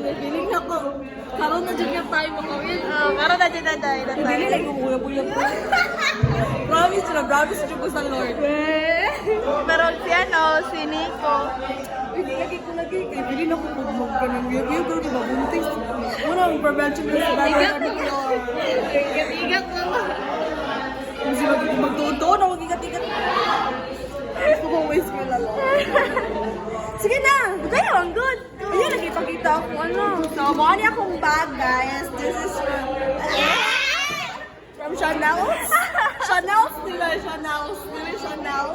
Piling ako. Karoon na dyan yung time ako. Karoon na dyan na tayo. Hindi lang yung uyab-uyab ko. Promise na, promise na sa Lord. Pero si si Nico. Hindi lagi ko lagi. Kaya pili na ko pag ka ng uyab-uyab ko. Diba, buntis. Muna ang prevention na sa bago. Igat-igat mo. Kasi magtuto na, mag-igat-igat. Gusto ko waste ko lalo. Sige na! Kayo, ang good. Ayan, nagipakita ako ano. So, mukha niya akong bag, guys. This is from Chanel. Chanel nila, Chanel. Nila Chanel.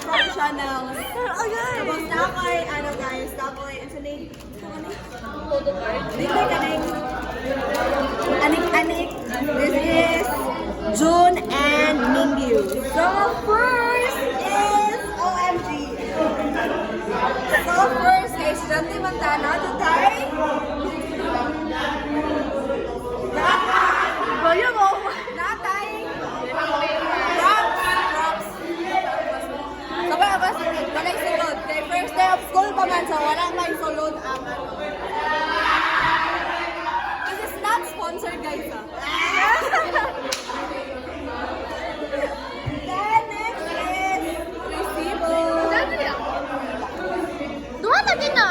From Chanel. Okay. Tapos na ako ay, ano guys, na ako ay, ano name? Photo card? Hindi ka name. Anik-anik. This is June and Mingyu. So, first is OMG. So, first is Shanti Montana. Tutay. Bayo mo. Natay. Props. Sabay ako sa walay sulod. Kay first day of school pa man, so wala may sulod ang ano. This is not sponsored, guys. Then next is Recibo. Duha na din na.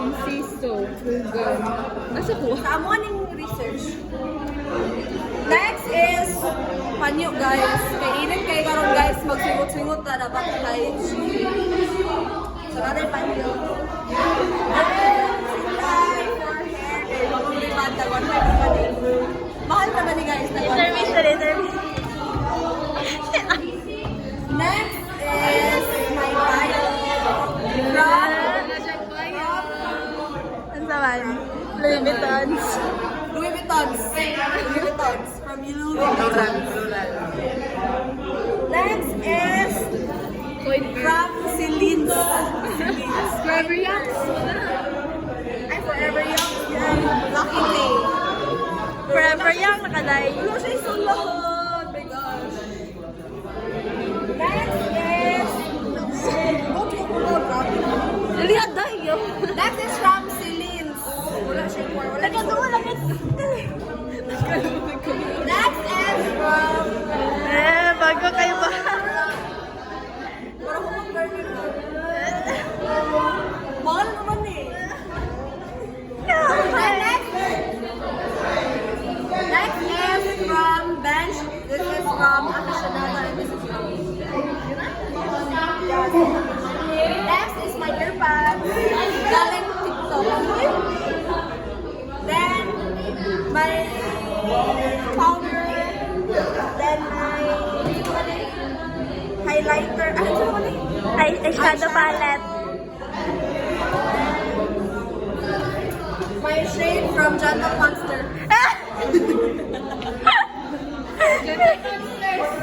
Insisto. Nasa po? Sa morning research. Next is panyo, guys. Kainin kayo karon guys. Magsingot-singot na dapat kahit. So, natin panyo. Silay for hair. Kaya mag-ulipad na 150 mahal pa ba ni guys? Service. Next is my bio. Ang saman. Louis Vuittons. Louis Vuittons from Louis Vuittons. Next is from Celine. Forever Young. Ay, Forever Young. Lucky Day. Forever Young nakaday. Ano siya isulod? My gosh. Next is... Okay, Lihat dayo. Next is from Celine. Wala siya for. Wala siya for. Next is from... Bago kayo ba? Wala ko mag-burning. Mahal naman eh. Next is from Bench. This is from Aficionado and this is from Next is my earbuds. Galing TikTok. Then my powder. Then my highlighter. Ano ito naman eh? Eyeshadow palette. My shade from Gentle Monster.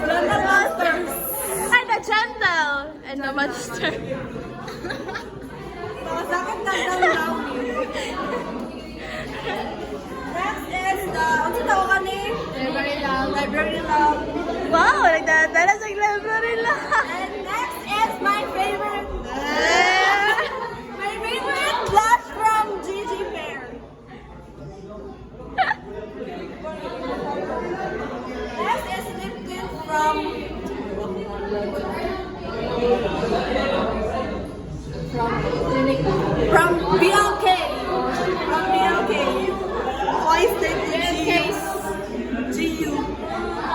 Gentle Monster. Ay, the gentle and the monster. Sakit na daw brownie. Next is the, ano tawag ka ni? Library Love. Wow, nagdadala sa library lang. And next is my favorite. My favorite blush from Gigi Fair. Next is lip tint from BLK. From BLK. Voice tint GU.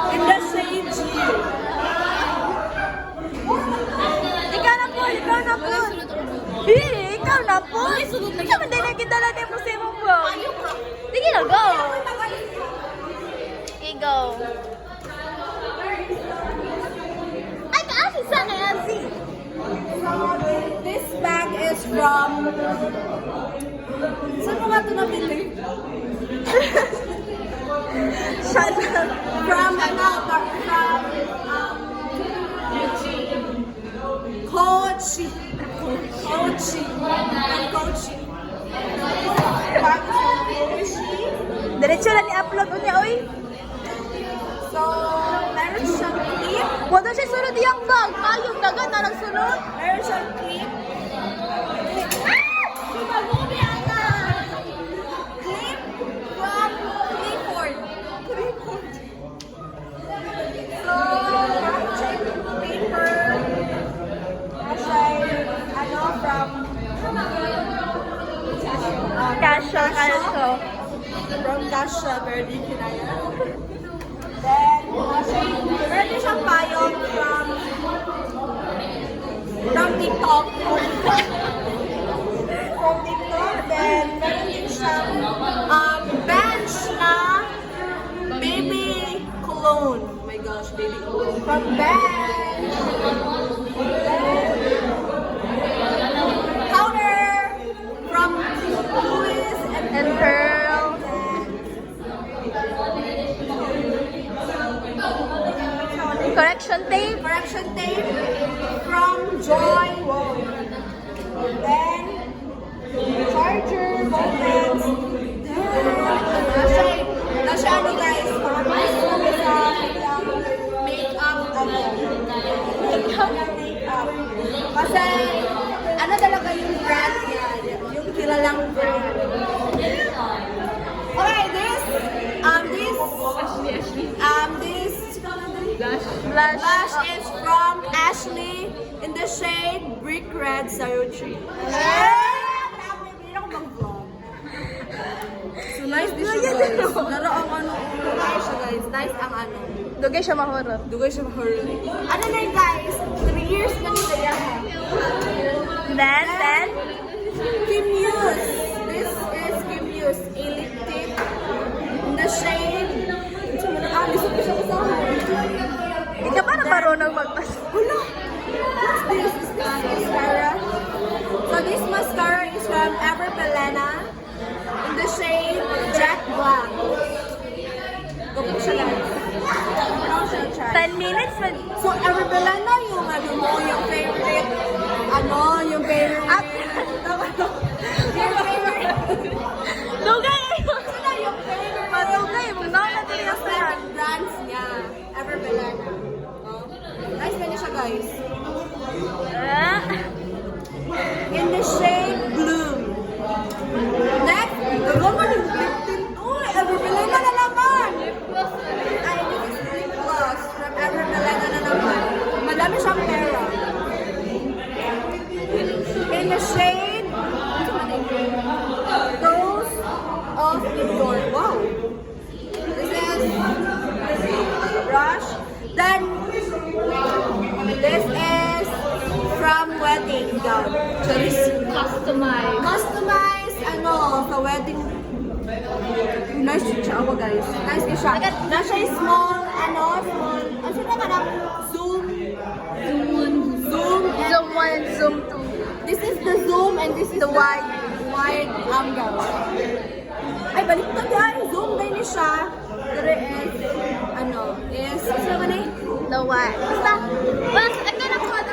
In the shade GU. Ikaw na po. Ikaw na po. Ikaw man din nakidala din mo sa imong bro. Sige na, go. Go. Ay, kaasi sana yan si. So, this bag is from... Saan mo nga ito nabili? Chanel. From Coachy. Bag is from Coachy. Diretso lang i-upload niya, oy. So, meron siyang clip. Wala siya sunod yung bag. Ayong dagan na lang sunod. Meron siyang clip. Clip from Clifford. So, check paper. Ano, from Kasha, kalso. from Gasha, Verdi Kinaya. Then, meron din siyang payong from TikTok. From TikTok. Then, meron din siyang bench na baby cologne. Oh my gosh, baby cologne. From bench. Then, counter from Louis And Pearl. Correction tape. Correction tape from Joy. Then, charger, buttons. Nasa ano guys, pakamis kami sa makeup, makeup. Kasi, ano talaga yung brand niya, yung kilalang brand. Okay, this blush is from Ashley in the shade Brick Red 03. So nice din siya guys. Laro ang ano, nice siya guys. Nice ang ano. Dugay siya mahurot. Dugay siya mahurot. Ano na yun guys? 3 years na nila yan. Then, Kim Muse. This is Kim Muse. Elite tip in the shade. Lisod ko siya kasahan. di ka ba na marunong magpas? Wala. What's this? Is this mascara? So this mascara is from Everpelena in the shade Jet Black. Go po siya guys. Go siya try. 10 minutes man. So Everpelena yung ano mo, yung favorite, yung favorite. Yung favorite. Dugay! Sino yung favorite? Madugay, magnaon natin yung brand. Brands niya. Everpelena. Oh. Nice na niya siya guys. Ah. In the shade Bloom. Next, gagawin yung lip tint. Uy, Everpelena na naman! Ay, this is lip gloss from Everpelena na naman. Madami siyang pera. In the shade Rose of Indoor. Wow! This is brush. Then, this is from wedding gown. Customize, sa wedding. Nice siya ako, guys. Nice siya. Nasa small, small. Ano sila ka na? Zoom. Zoom 1 and Zoom 2. This is the zoom and this is the wide angle. Ay, balik na guys. Zoom din niya siya. Pero is, isa ba na eh? The one. Basta, ikaw na po, first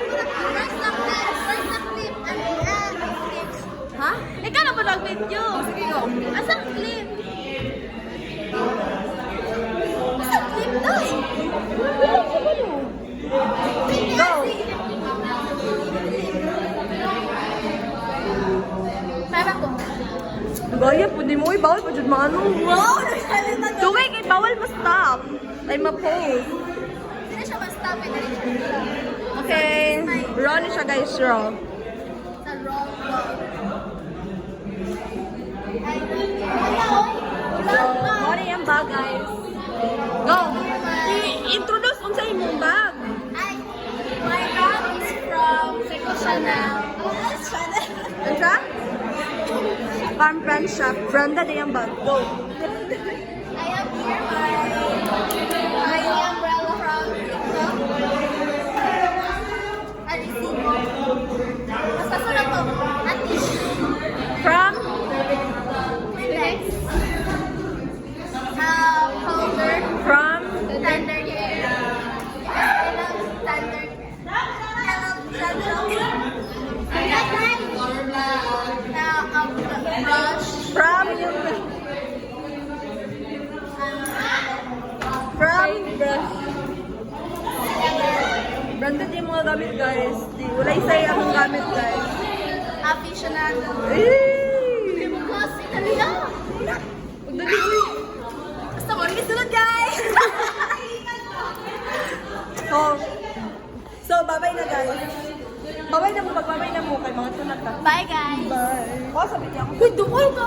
na clip, clips. Ha? Ikaw na po nag-video. Sige, go. Asang clip? Asang clip daw eh. Go! Para ko. Gaya, pwede mo bawal pa dyan mga ano. Wow! Dugay kay bawal ma-stop. Ay ma-pause. Hindi siya ma-stop eh. Okay. Raw na siya guys, raw. Sa wrong vlog. Ay, hello! Ano yung bag guys? Go! I-introduce kung sa imong bag. Ay, my bag is from Seco Chanel. Chanel. Ano siya? Farm brand shop. Branda din yung bag. Go! I have here my umbrella from TikTok. Adisivo. Basta sunod to. Atish. From? Index. Holder. From? Standard hair. I love standard. I love standard. Brush. From? From? Branded yung mga gamit guys. Wala isa yung gamit guys. Aficionado. Eh! Dali na. Dali, uy. Basta mo, sunod guys! So, bye-bye na guys. Bye-bye na mo, magbabay na mo kay mga tunat ka. Bye guys. Bye. Sabi niya ako. Uy, doon ka.